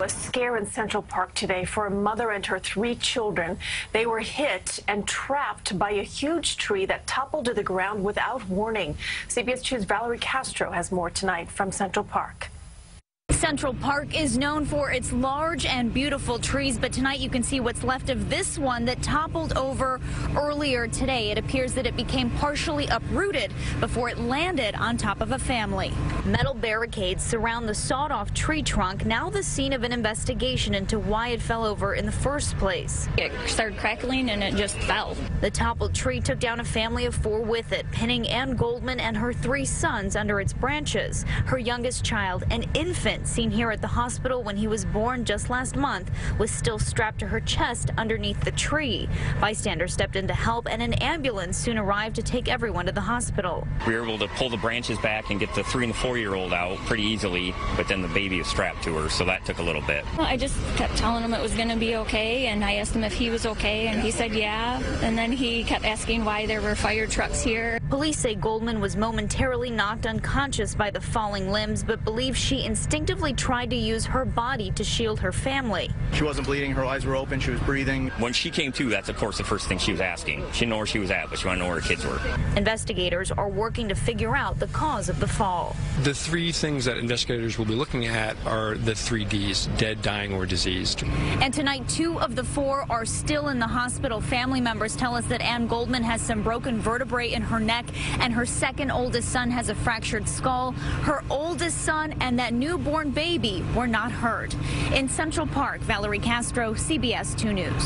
A scare in Central Park today for a mother and her 3 children. They were hit and trapped by a huge tree that toppled to the ground without warning. CBS 2's Valerie Castro has more tonight from Central Park. Central Park is known for its large and beautiful trees, but tonight you can see what's left of this one that toppled over earlier today. It appears that it became partially uprooted before it landed on top of a family. Metal barricades surround the sawed-off tree trunk, now the scene of an investigation into why it fell over in the first place. It started crackling and it just fell. The toppled tree took down a family of 4 with it, pinning Ann Goldman and her 3 sons under its branches. Her youngest child, an infant seen here at the hospital when he was born just last month, was still strapped to her chest underneath the tree. Bystanders stepped in to help, and an ambulance soon arrived to take everyone to the hospital. We were able to pull the branches back and get the 3- and 4-year-old out pretty easily, but then the baby was strapped to her, so that took a little bit. I just kept telling him it was going to be okay, and I asked him if he was okay, and he said yeah, and then he kept asking why there were fire trucks here. Police say Goldman was momentarily knocked unconscious by the falling limbs, but believe she instinctively tried to use her body to shield her family. She wasn't bleeding, her eyes were open, she was breathing. When she came to, that's of course the first thing she was asking. She didn't know where she was at, but she wanted to know where her kids were. Investigators are working to figure out the cause of the fall. The 3 things that investigators will be looking at are the 3 Ds, dead, dying, or diseased. And tonight, 2 of the 4 are still in the hospital. Family members tell us that Ann Goldman has some broken vertebrae in her neck, and her 2nd oldest son has a fractured skull. Her oldest son and that newborn baby were not hurt. In Central Park, Valerie Castro, CBS 2 News.